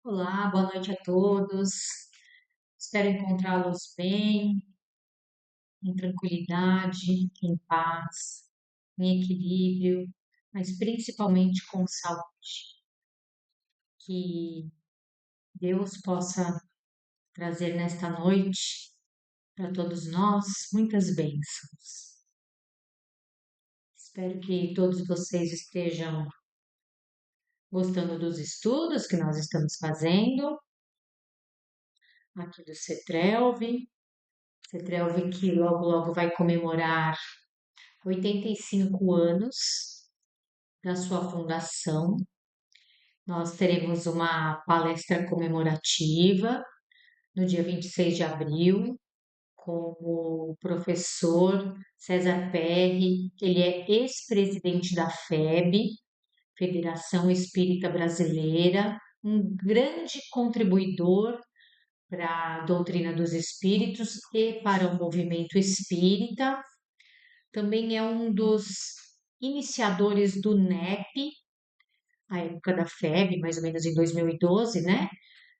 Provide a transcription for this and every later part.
Olá, boa noite a todos. Espero encontrá-los bem, em tranquilidade, em paz, em equilíbrio, mas principalmente com saúde. Que Deus possa trazer nesta noite para todos nós muitas bênçãos. Espero que todos vocês estejam gostando dos estudos que nós estamos fazendo aqui do CETRELV. CETRELV que logo logo vai comemorar 85 anos da sua fundação. Nós teremos uma palestra comemorativa no dia 26 de abril com o professor César Perry. Ele é ex-presidente da FEB, Federação Espírita Brasileira, um grande contribuidor para a doutrina dos espíritos e para o movimento espírita. Também é um dos iniciadores do NEP, a época da FEB, mais ou menos em 2012, né?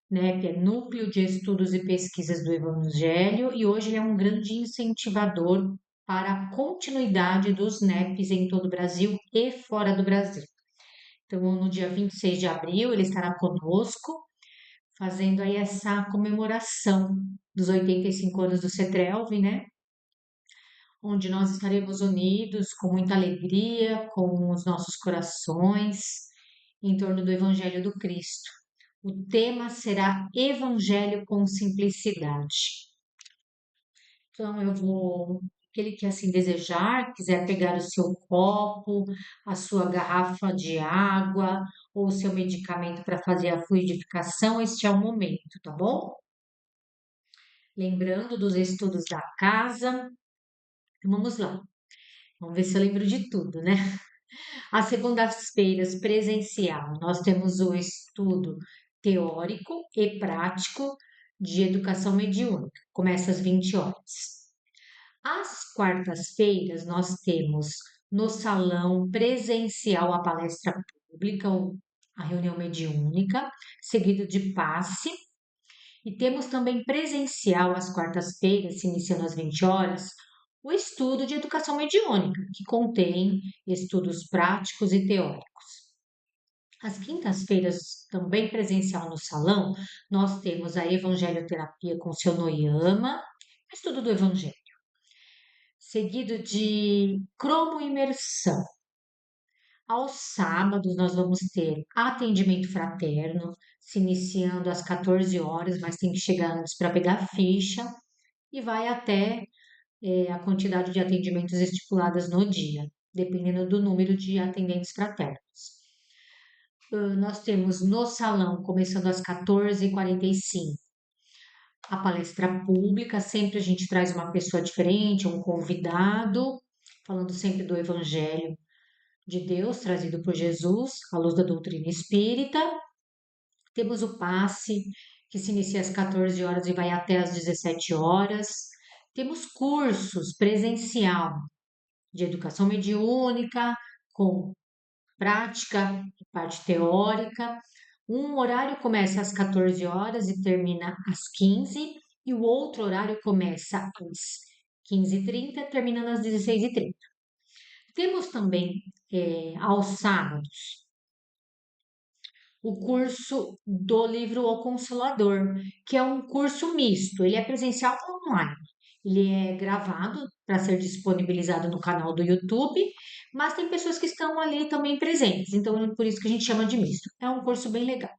NEP é Núcleo de Estudos e Pesquisas do Evangelho, e hoje ele é um grande incentivador para a continuidade dos NEPs em todo o Brasil e fora do Brasil. Então, no dia 26 de abril, ele estará conosco, fazendo aí essa comemoração dos 85 anos do CETRELV, né? Onde nós estaremos unidos com muita alegria, com os nossos corações, em torno do Evangelho do Cristo. O tema será Evangelho com Simplicidade. Então, aquele que assim desejar, quiser pegar o seu copo, a sua garrafa de água ou o seu medicamento para fazer a fluidificação, este é o momento, tá bom? Lembrando dos estudos da casa, então vamos lá. Vamos ver se eu lembro de tudo, né? Às segundas-feiras, presencial, nós temos o estudo teórico e prático de educação mediúnica. Começa às 20 horas. Às quartas-feiras, nós temos no salão presencial a palestra pública, a reunião mediúnica, seguido de passe. E temos também presencial às quartas-feiras, se iniciando às 20 horas, o estudo de educação mediúnica, que contém estudos práticos e teóricos. Às quintas-feiras, também presencial no salão, nós temos a evangelioterapia com seu Noyama, estudo do evangelho, seguido de cromoimersão. Aos sábados, nós vamos ter atendimento fraterno, se iniciando às 14 horas, mas tem que chegar antes para pegar ficha, e vai até a quantidade de atendimentos estipuladas no dia, dependendo do número de atendentes fraternos. Nós temos no salão, começando às 14h45, a palestra pública. Sempre a gente traz uma pessoa diferente, um convidado, falando sempre do Evangelho de Deus, trazido por Jesus, à luz da doutrina espírita. Temos o passe, que se inicia às 14 horas e vai até às 17 horas. Temos cursos presencial de educação mediúnica, com prática e parte teórica. Um horário começa às 14 horas e termina às 15, e o outro horário começa às 15h30, terminando às 16h30. Temos também, aos sábados, o curso do livro O Consolador, que é um curso misto. Ele é presencial ou online. Ele é gravado para ser disponibilizado no canal do YouTube, mas tem pessoas que estão ali também presentes, então é por isso que a gente chama de misto. É um curso bem legal.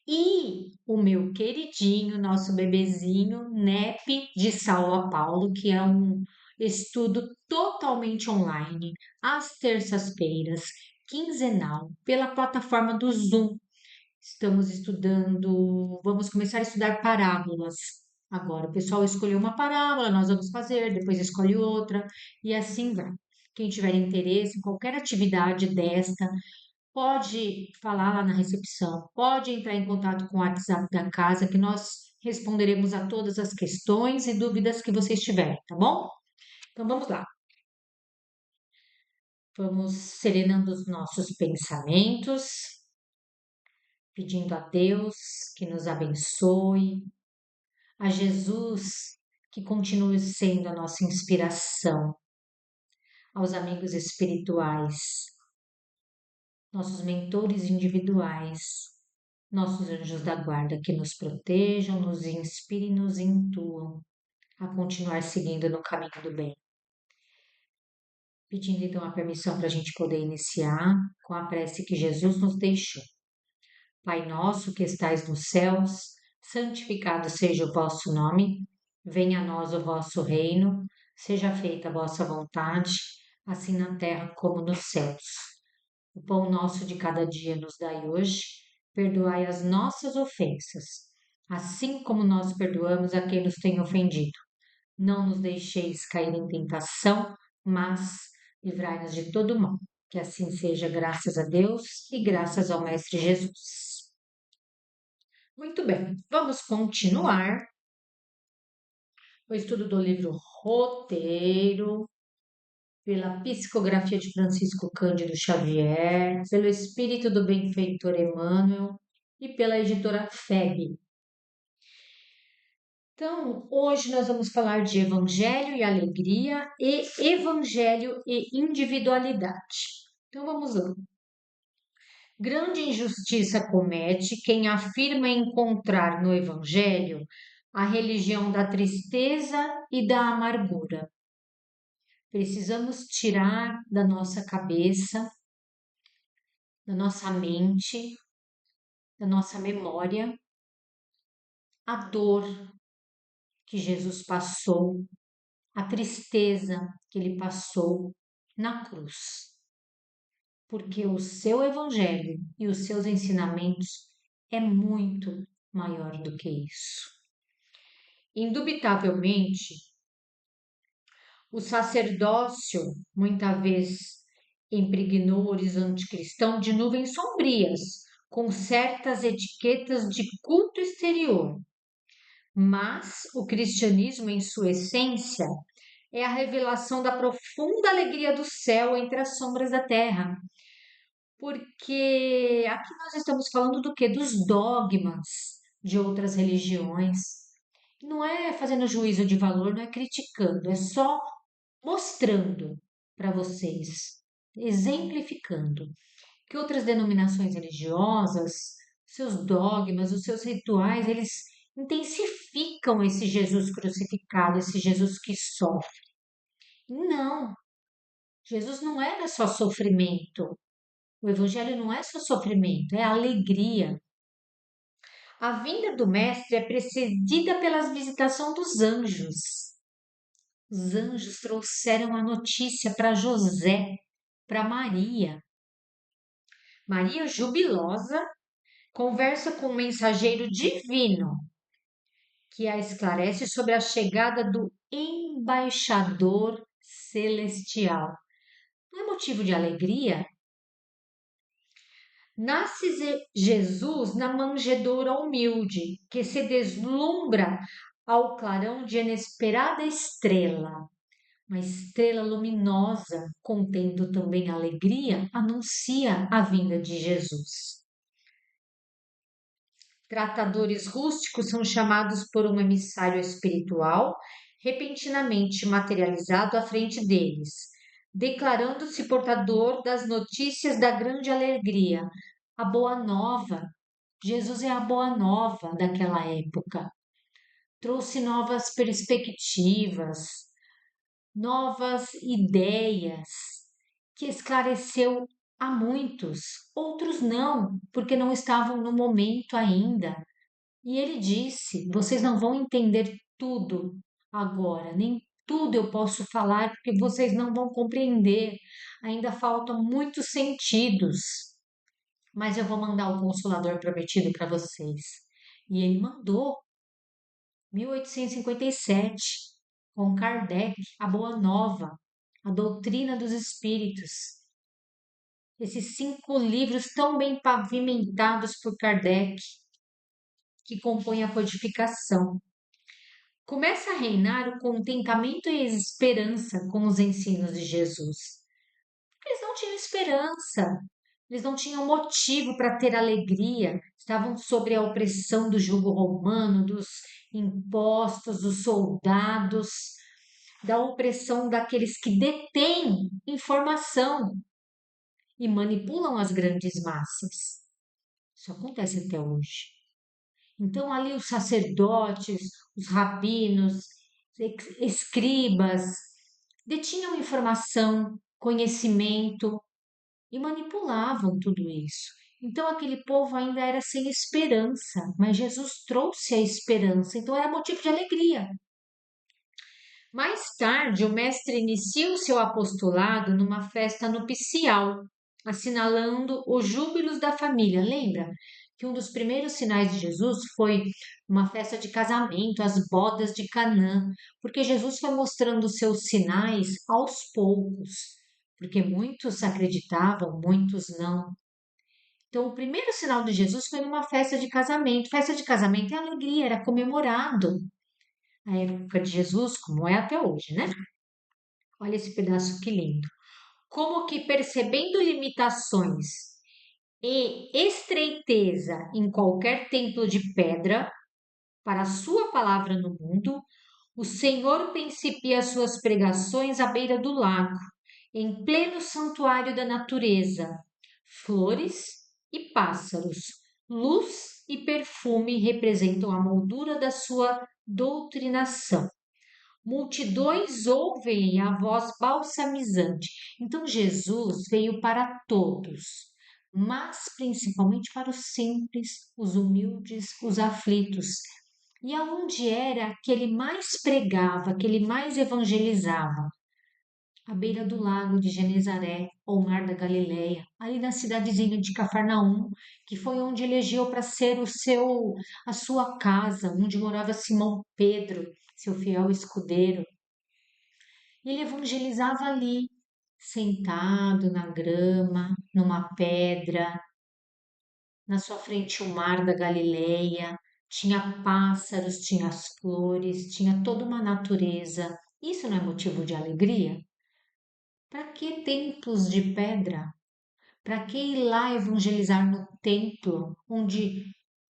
E o meu queridinho, nosso bebezinho, NEP de Saulo Paulo, que é um estudo totalmente online, às terças-feiras, quinzenal, pela plataforma do Zoom. Estamos estudando, vamos começar a estudar parábolas agora. O pessoal escolheu uma parábola, nós vamos fazer, depois escolhe outra, e assim vai. Quem tiver interesse em qualquer atividade desta, pode falar lá na recepção, pode entrar em contato com o WhatsApp da casa, que nós responderemos a todas as questões e dúvidas que vocês tiverem, tá bom? Então vamos lá. Vamos serenando os nossos pensamentos, pedindo a Deus que nos abençoe, a Jesus que continue sendo a nossa inspiração, aos amigos espirituais, nossos mentores individuais, nossos anjos da guarda que nos protejam, nos inspirem e nos intuam a continuar seguindo no caminho do bem. Pedindo então a permissão para a gente poder iniciar com a prece que Jesus nos deixou. Pai nosso que estais nos céus, santificado seja o vosso nome, venha a nós o vosso reino, seja feita a vossa vontade, assim na terra como nos céus. O pão nosso de cada dia nos dai hoje, perdoai as nossas ofensas, assim como nós perdoamos a quem nos tem ofendido. Não nos deixeis cair em tentação, mas livrai-nos de todo mal. Que assim seja, graças a Deus e graças ao Mestre Jesus. Muito bem, vamos continuar o estudo do livro Roteiro, pela psicografia de Francisco Cândido Xavier, pelo Espírito do Benfeitor Emmanuel e pela editora FEB. Então, hoje nós vamos falar de Evangelho e Alegria e Evangelho e Individualidade. Então, vamos lá. Grande injustiça comete quem afirma encontrar no Evangelho a religião da tristeza e da amargura. Precisamos tirar da nossa cabeça, da nossa mente, da nossa memória, a dor que Jesus passou, a tristeza que ele passou na cruz. Porque o seu evangelho e os seus ensinamentos é muito maior do que isso. Indubitavelmente, o sacerdócio muitas vezes impregnou o horizonte cristão de nuvens sombrias, com certas etiquetas de culto exterior. Mas o cristianismo, em sua essência, é a revelação da profunda alegria do céu entre as sombras da terra. Porque aqui nós estamos falando do quê? Dos dogmas de outras religiões. Não é fazendo juízo de valor, não é criticando, é só mostrando para vocês, exemplificando que outras denominações religiosas, seus dogmas, os seus rituais, eles intensificam esse Jesus crucificado, esse Jesus que sofre. Não, Jesus não era só sofrimento. O evangelho não é só sofrimento, é alegria. A vinda do mestre é precedida pela visitação dos anjos. Os anjos trouxeram a notícia para José, para Maria. Maria, jubilosa, conversa com o mensageiro divino que a esclarece sobre a chegada do embaixador celestial. Não é motivo de alegria? Nasce Jesus na manjedoura humilde, que se deslumbra ao clarão de inesperada estrela. Uma estrela luminosa, contendo também alegria, anuncia a vinda de Jesus. Tratadores rústicos são chamados por um emissário espiritual, repentinamente materializado à frente deles, declarando-se portador das notícias da grande alegria, a boa nova. Jesus é a boa nova daquela época. Trouxe novas perspectivas, novas ideias, que esclareceu a muitos, outros não, porque não estavam no momento ainda. E ele disse: vocês não vão entender tudo agora, nem tudo eu posso falar, porque vocês não vão compreender. Ainda faltam muitos sentidos, mas eu vou mandar o Consolador prometido para vocês. E ele mandou, 1857, com Kardec, a Boa Nova, a Doutrina dos Espíritos. Esses 5 livros tão bem pavimentados por Kardec, que compõem a codificação. Começa a reinar o contentamento e a esperança com os ensinos de Jesus. Eles não tinham esperança. Eles não tinham motivo para ter alegria, estavam sob a opressão do jugo romano, dos impostos, dos soldados, da opressão daqueles que detêm informação e manipulam as grandes massas. Isso acontece até hoje. Então, ali os sacerdotes, os rabinos, escribas, detinham informação, conhecimento e manipulavam tudo isso. Então, aquele povo ainda era sem esperança, mas Jesus trouxe a esperança, então era motivo de alegria. Mais tarde, o mestre inicia o seu apostolado numa festa nupcial, assinalando os júbilos da família. Lembra que um dos primeiros sinais de Jesus foi uma festa de casamento, as bodas de Canaã, porque Jesus foi mostrando os seus sinais aos poucos, porque muitos acreditavam, muitos não. Então, o primeiro sinal de Jesus foi numa festa de casamento. Festa de casamento é alegria, era comemorado a época de Jesus, como é até hoje, né? Olha esse pedaço que lindo. Como que percebendo limitações e estreiteza em qualquer templo de pedra para a sua palavra no mundo, o Senhor principia suas pregações à beira do lago, em pleno santuário da natureza. Flores e pássaros, luz e perfume representam a moldura da sua doutrinação. Multidões ouvem a voz balsamizante. Então, Jesus veio para todos, mas principalmente para os simples, os humildes, os aflitos. E aonde era que ele mais pregava, que ele mais evangelizava? À beira do lago de Genezaré, ou Mar da Galileia, ali na cidadezinha de Cafarnaum, que foi onde elegeu para ser a sua casa, onde morava Simão Pedro, seu fiel escudeiro. Ele evangelizava ali, sentado na grama, numa pedra, na sua frente o mar da Galileia, tinha pássaros, tinha as flores, tinha toda uma natureza. Isso não é motivo de alegria? Para que templos de pedra? Para que ir lá evangelizar no templo, onde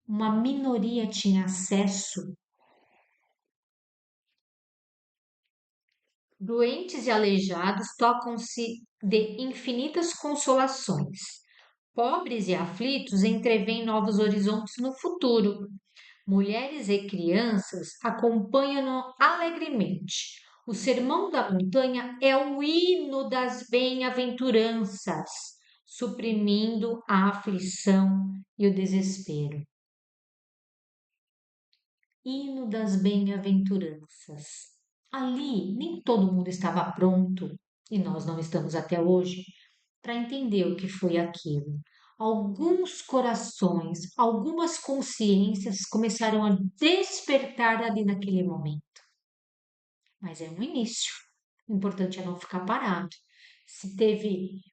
uma minoria tinha acesso? Doentes e aleijados tocam-se de infinitas consolações. Pobres e aflitos entreveem novos horizontes no futuro. Mulheres e crianças acompanham-no alegremente. O sermão da montanha é o hino das bem-aventuranças, suprimindo a aflição e o desespero. Hino das bem-aventuranças. Ali, nem todo mundo estava pronto, e nós não estamos até hoje, para entender o que foi aquilo. Alguns corações, algumas consciências começaram a despertar ali naquele momento. Mas é um início. O importante é não ficar parado. Se teve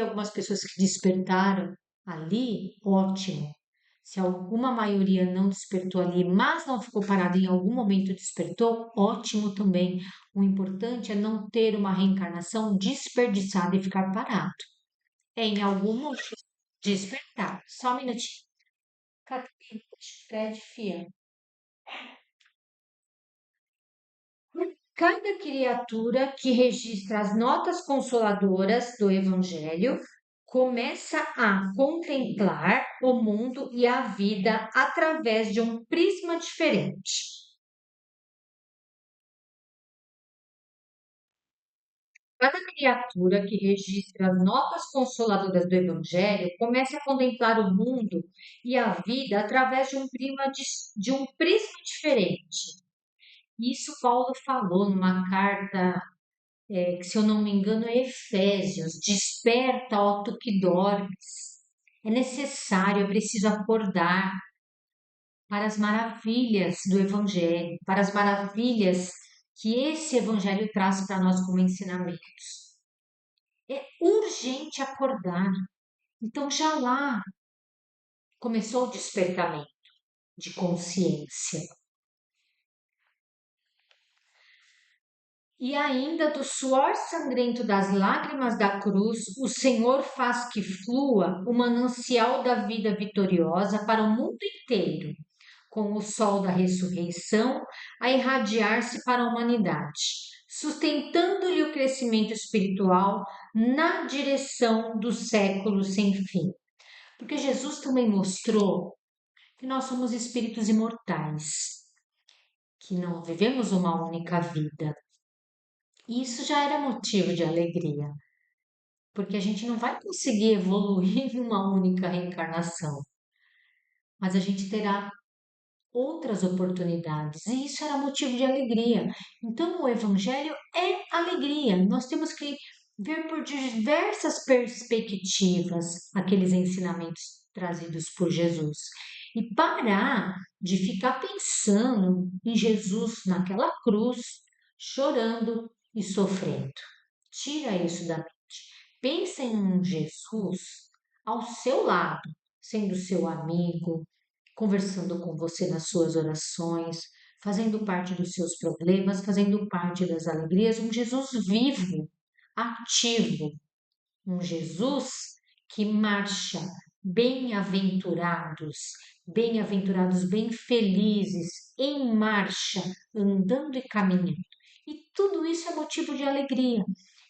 algumas pessoas que despertaram ali, ótimo. Se alguma maioria não despertou ali, mas não ficou parado em algum momento despertou, ótimo também. O importante é não ter uma reencarnação desperdiçada e ficar parado. É em algum momento despertar. Só um minutinho. Cadê? Fred, fia. Cada criatura que registra as notas consoladoras do Evangelho começa a contemplar o mundo e a vida através de um prisma diferente. Cada criatura que registra as notas consoladoras do Evangelho começa a contemplar o mundo e a vida através de um prisma diferente. Isso Paulo falou numa carta que, se eu não me engano, é Efésios. Desperta, ó tu que dormes. É necessário, é preciso acordar para as maravilhas do Evangelho, para as maravilhas que esse Evangelho traz para nós como ensinamentos. É urgente acordar. Então, já lá começou o despertamento de consciência. E ainda do suor sangrento das lágrimas da cruz, o Senhor faz que flua o manancial da vida vitoriosa para o mundo inteiro, com o sol da ressurreição a irradiar-se para a humanidade, sustentando-lhe o crescimento espiritual na direção do século sem fim. Porque Jesus também mostrou que nós somos espíritos imortais, que não vivemos uma única vida. E isso já era motivo de alegria, porque a gente não vai conseguir evoluir em uma única reencarnação, mas a gente terá outras oportunidades, e isso era motivo de alegria. Então, o Evangelho é alegria. Nós temos que ver por diversas perspectivas aqueles ensinamentos trazidos por Jesus e parar de ficar pensando em Jesus naquela cruz, chorando e sofrendo. Tira isso da mente. Pensa em um Jesus ao seu lado, sendo seu amigo, conversando com você nas suas orações, fazendo parte dos seus problemas, fazendo parte das alegrias, um Jesus vivo, ativo, um Jesus que marcha, bem-aventurados, bem-aventurados, bem felizes, em marcha, andando e caminhando. E tudo isso é motivo de alegria.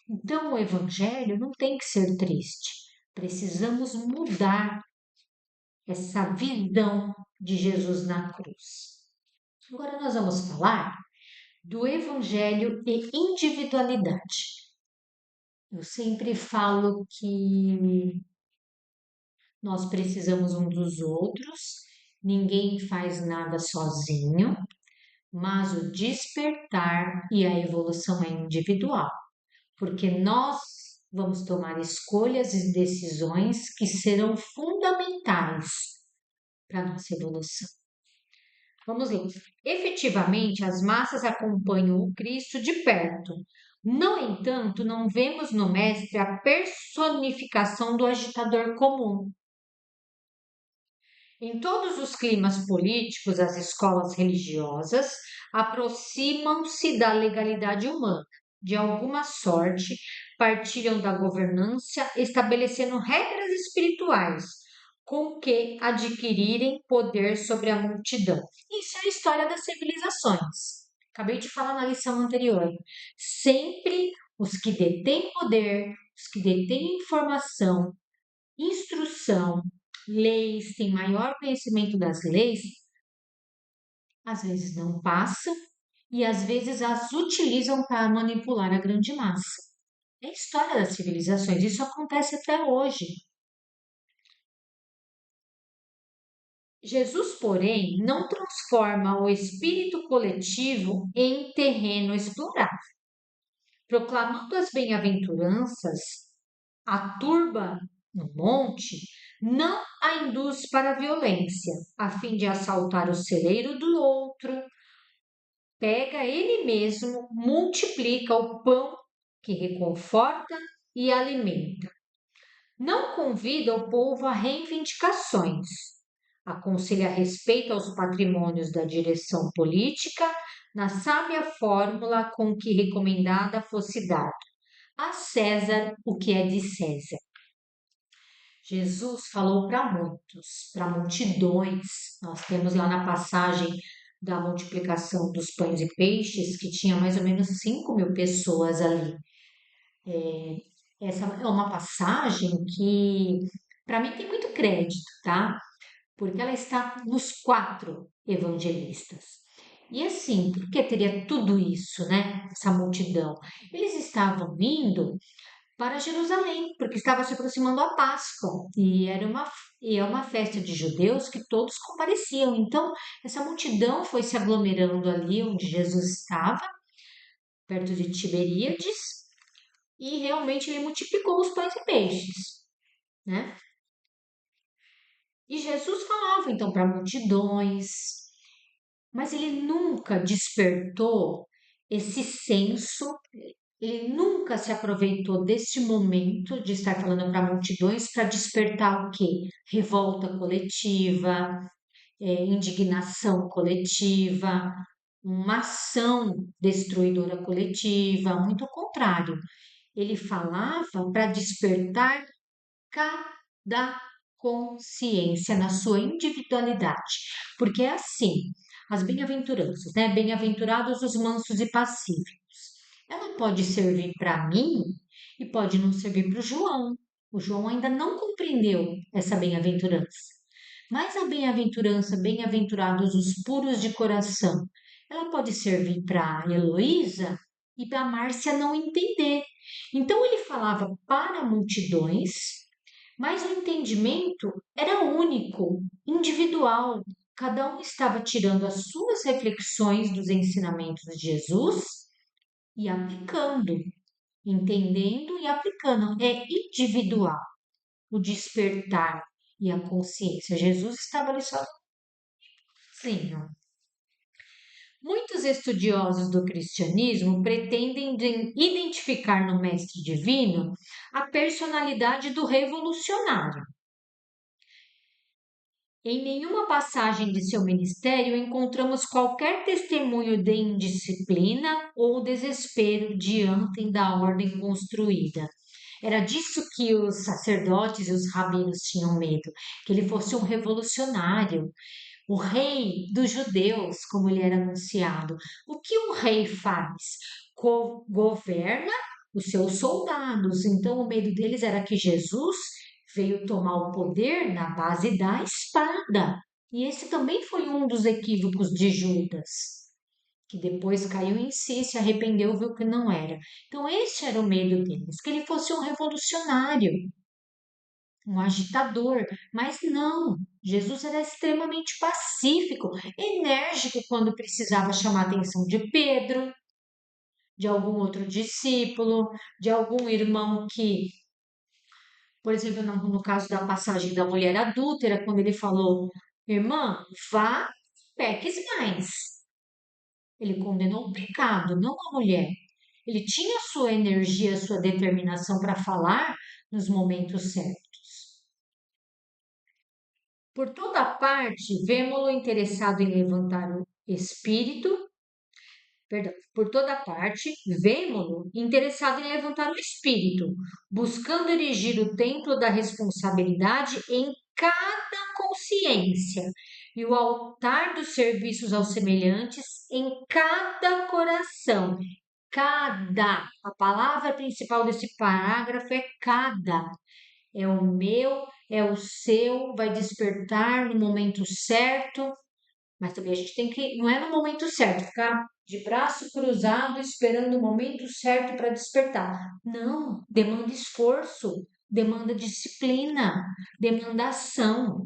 Então, o Evangelho não tem que ser triste. Precisamos mudar essa visão de Jesus na cruz. Agora nós vamos falar do Evangelho e individualidade. Eu sempre falo que nós precisamos um dos outros, ninguém faz nada sozinho, mas o despertar e a evolução é individual, porque nós vamos tomar escolhas e decisões que serão fundamentais para a nossa evolução. Vamos lá. Efetivamente, as massas acompanham o Cristo de perto. No entanto, não vemos no Mestre a personificação do agitador comum. Em todos os climas políticos, as escolas religiosas aproximam-se da legalidade humana. De alguma sorte, partilham da governança, estabelecendo regras espirituais, com que adquirirem poder sobre a multidão. Isso é a história das civilizações. Acabei de falar na lição anterior. Sempre os que detêm poder, os que detêm informação, instrução, leis, têm maior conhecimento das leis, às vezes não passam e às vezes as utilizam para manipular a grande massa. É a história das civilizações, isso acontece até hoje. Jesus, porém, não transforma o espírito coletivo em terreno explorável. Proclamando as bem-aventuranças, a turba no monte não a induz para a violência, a fim de assaltar o celeiro do outro, pega ele mesmo, multiplica o pão que reconforta e alimenta. Não convida o povo a reivindicações. Aconselha respeito aos patrimônios da direção política, na sábia fórmula com que recomendada fosse dado a César o que é de César. Jesus falou para muitos, para multidões. Nós temos lá na passagem da multiplicação dos pães e peixes, que tinha mais ou menos 5.000 pessoas ali. Essa é uma passagem que, para mim, tem muito crédito, tá? Porque ela está nos 4 evangelistas. E assim, por que teria tudo isso, né? Essa multidão? Eles estavam vindo para Jerusalém, porque estava se aproximando a Páscoa e é uma festa de judeus que todos compareciam. Então, essa multidão foi se aglomerando ali onde Jesus estava, perto de Tiberíades, e realmente ele multiplicou os pães e peixes, né? E Jesus falava então para multidões, mas ele nunca despertou esse senso, ele nunca se aproveitou deste momento de estar falando para multidões para despertar o quê? Revolta coletiva, indignação coletiva. uma ação destruidora coletiva, muito ao contrário. Ele falava para despertar cada consciência na sua individualidade, porque é assim, as bem-aventuranças, né? Bem-aventurados os mansos e pacíficos. Ela pode servir para mim e pode não servir para o João. O João ainda não compreendeu essa bem-aventurança. Mas a bem-aventurança, bem-aventurados os puros de coração, ela pode servir para a Heloísa e para a Márcia não entender. Então ele falava para multidões, mas o entendimento era único, individual. Cada um estava tirando as suas reflexões dos ensinamentos de Jesus e aplicando, entendendo e aplicando. É individual o despertar e a consciência. Jesus estava ali sozinho. Muitos estudiosos do cristianismo pretendem identificar no Mestre Divino a personalidade do revolucionário. Em nenhuma passagem de seu ministério encontramos qualquer testemunho de indisciplina ou desespero diante da ordem construída. Era disso que os sacerdotes e os rabinos tinham medo, que ele fosse um revolucionário, o rei dos judeus, como ele era anunciado. O que um rei faz? Governa os seus soldados. Então, o medo deles era que Jesus veio tomar o poder na base da espada. E esse também foi um dos equívocos de Judas, que depois caiu em si, se arrependeu, viu que não era. Então, esse era o medo deles, que ele fosse um revolucionário, um agitador, mas não. Jesus era extremamente pacífico, enérgico quando precisava chamar a atenção de Pedro, de algum outro discípulo, de algum irmão que, por exemplo, no caso da passagem da mulher adúltera, quando ele falou, irmã, vá, peques mais. Ele condenou o pecado, não a mulher. Ele tinha sua energia, sua determinação para falar nos momentos certos. Por toda parte, vemos-lo interessado em levantar o espírito, perdão, por toda parte, vemos-lo interessado em levantar o espírito, buscando erigir o templo da responsabilidade em cada consciência e o altar dos serviços aos semelhantes em cada coração. Cada, a palavra principal desse parágrafo é cada. É o meu, é o seu, vai despertar no momento certo, mas também a gente tem que, não é no momento certo, ficar de braço cruzado esperando o momento certo para despertar. Não, demanda esforço, demanda disciplina, demanda ação.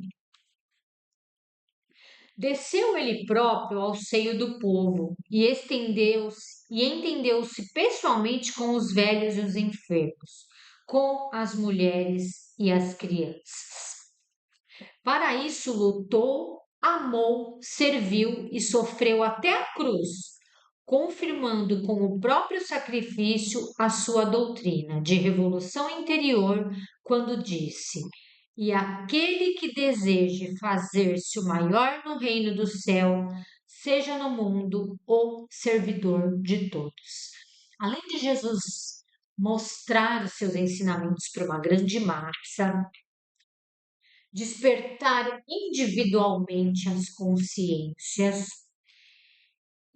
Desceu ele próprio ao seio do povo e entendeu-se pessoalmente com os velhos e os enfermos, com as mulheres e as crianças. Para isso lutou, amou, serviu e sofreu até a cruz, confirmando com o próprio sacrifício a sua doutrina de revolução interior, quando disse: E aquele que deseje fazer-se o maior no reino do céu, seja no mundo o servidor de todos. Além de Jesus mostrar os seus ensinamentos para uma grande massa, despertar individualmente as consciências,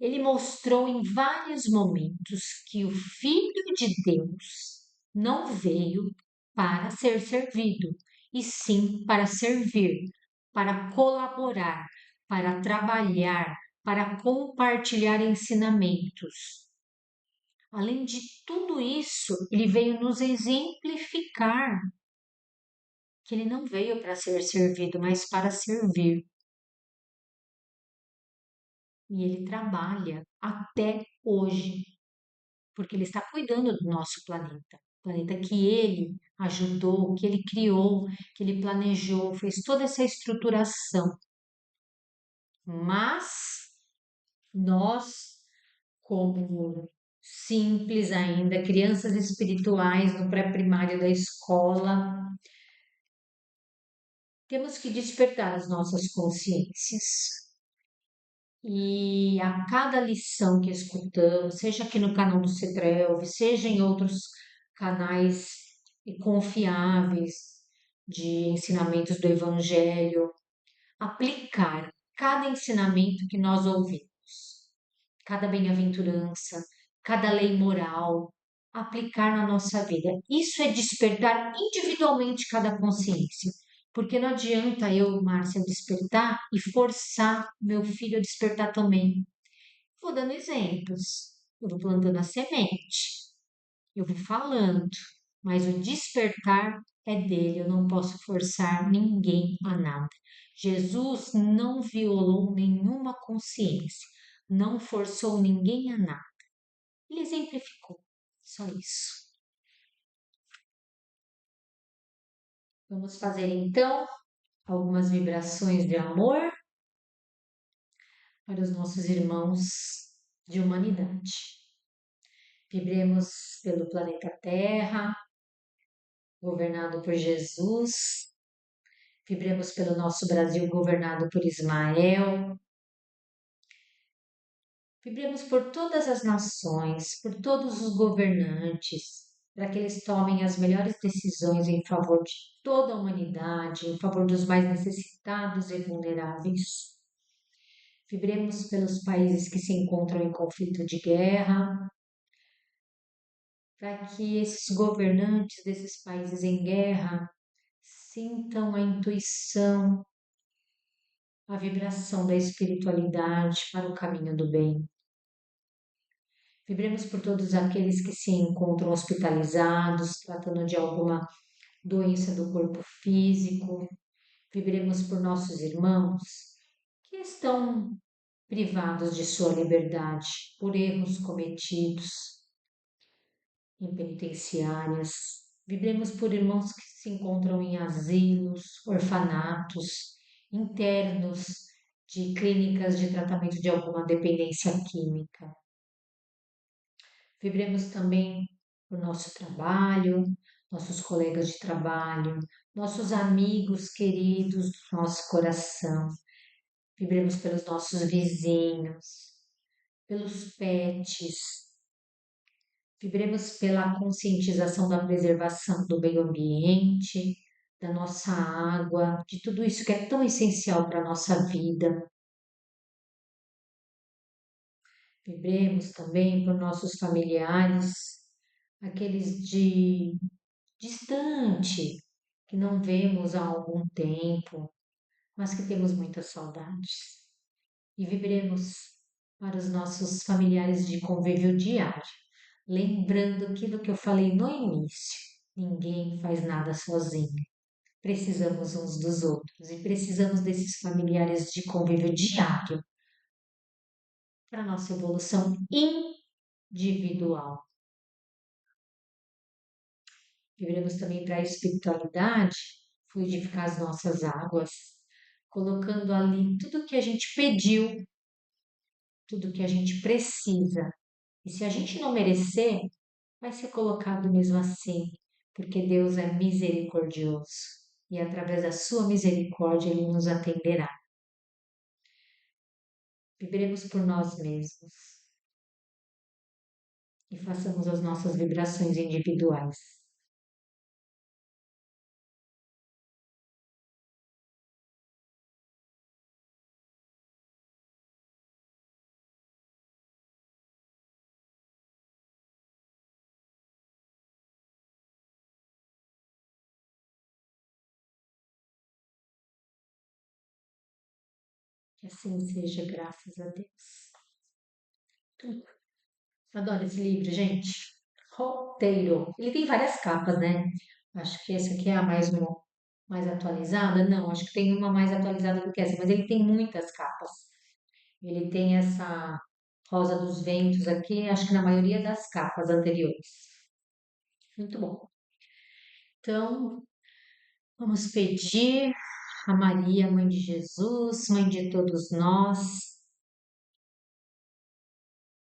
ele mostrou em vários momentos que o Filho de Deus não veio para ser servido, e sim para servir, para colaborar, para trabalhar, para compartilhar ensinamentos. Além de tudo isso, ele veio nos exemplificar que ele não veio para ser servido, mas para servir. E ele trabalha até hoje, porque ele está cuidando do nosso planeta. Planeta que ele ajudou, que ele criou, que ele planejou, fez toda essa estruturação. Mas nós, como simples ainda, crianças espirituais no pré-primário da escola, temos que despertar as nossas consciências. E a cada lição que escutamos, seja aqui no canal do Cetrelv, seja em outros canais confiáveis de ensinamentos do Evangelho, aplicar cada ensinamento que nós ouvimos, cada bem-aventurança, cada lei moral, aplicar na nossa vida. Isso é despertar individualmente cada consciência. Porque não adianta eu, Márcia, despertar e forçar meu filho a despertar também. Vou dando exemplos, eu vou plantando a semente, eu vou falando, mas o despertar é dele, eu não posso forçar ninguém a nada. Jesus não violou nenhuma consciência, não forçou ninguém a nada. Ele exemplificou, só isso. Vamos fazer então algumas vibrações de amor para os nossos irmãos de humanidade. Vibremos pelo planeta Terra, governado por Jesus. Vibremos pelo nosso Brasil, governado por Ismael. Vibremos por todas as nações, por todos os governantes, para que eles tomem as melhores decisões em favor de toda a humanidade, em favor dos mais necessitados e vulneráveis. Vibremos pelos países que se encontram em conflito de guerra, para que esses governantes desses países em guerra sintam a intuição, a vibração da espiritualidade para o caminho do bem. Vibremos por todos aqueles que se encontram hospitalizados, tratando de alguma doença do corpo físico. Vibremos por nossos irmãos que estão privados de sua liberdade por erros cometidos em penitenciárias. Vibremos por irmãos que se encontram em asilos, orfanatos, internos de clínicas de tratamento de alguma dependência química. Vibremos também por nosso trabalho, nossos colegas de trabalho, nossos amigos queridos do nosso coração. Vibremos pelos nossos vizinhos, pelos pets. Vibremos pela conscientização da preservação do meio ambiente, da nossa água, de tudo isso que é tão essencial para a nossa vida. Vibremos também por nossos familiares, aqueles de distante, que não vemos há algum tempo, mas que temos muitas saudades. E vibremos para os nossos familiares de convívio diário, lembrando aquilo que eu falei no início: ninguém faz nada sozinho. Precisamos uns dos outros e precisamos desses familiares de convívio diário para a nossa evolução individual. Vibremos também para a espiritualidade, fluidificar as nossas águas, colocando ali tudo que a gente pediu, tudo que a gente precisa. E se a gente não merecer, vai ser colocado mesmo assim, porque Deus é misericordioso e através da sua misericórdia ele nos atenderá. Vibremos por nós mesmos e façamos as nossas vibrações individuais. Que assim seja, graças a Deus. Adoro esse livro, gente. Roteiro. Ele tem várias capas, né? Acho que essa aqui é a mais atualizada. Não, acho que tem uma mais atualizada do que essa, mas ele tem muitas capas. Ele tem essa Rosa dos Ventos aqui, acho que na maioria das capas anteriores. Muito bom. Então, vamos pedir a Maria, Mãe de Jesus, Mãe de todos nós,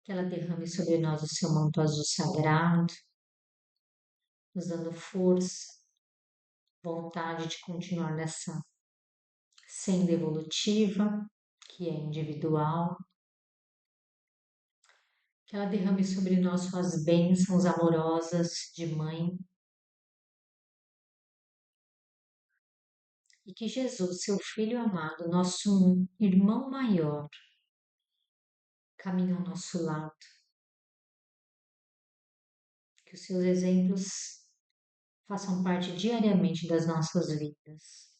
que ela derrame sobre nós o seu manto azul sagrado, nos dando força, vontade de continuar nessa senda evolutiva, que é individual, que ela derrame sobre nós suas bênçãos amorosas de mãe e que Jesus, seu Filho amado, nosso irmão maior, caminhe ao nosso lado, que os seus exemplos façam parte diariamente das nossas vidas,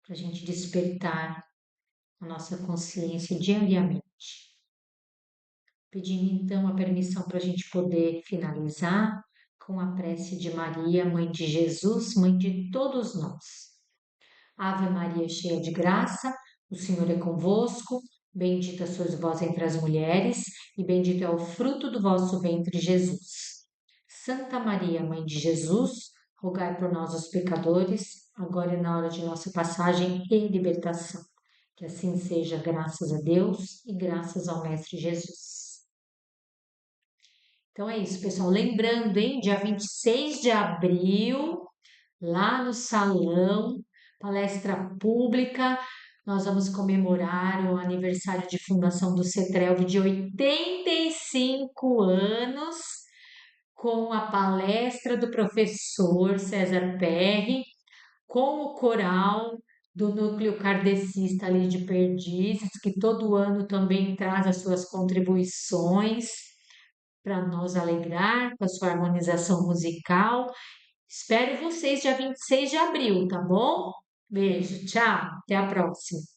para a gente despertar a nossa consciência diariamente. Pedindo então a permissão para a gente poder finalizar com a prece de Maria, Mãe de Jesus, Mãe de todos nós. Ave Maria, cheia de graça, o Senhor é convosco. Bendita sois vós entre as mulheres, e bendito é o fruto do vosso ventre, Jesus. Santa Maria, Mãe de Jesus, rogai por nós, os pecadores, agora e na hora de nossa passagem e libertação. Que assim seja, graças a Deus e graças ao Mestre Jesus. Então é isso, pessoal. Lembrando, hein, dia 26 de abril, lá no salão, palestra pública, nós vamos comemorar o aniversário de fundação do CETRELV de 85 anos, com a palestra do professor César Perry, com o coral do Núcleo Kardecista ali de Perdizes, que todo ano também traz as suas contribuições para nos alegrar com a sua harmonização musical. Espero vocês dia 26 de abril, tá bom? Beijo, tchau, até a próxima.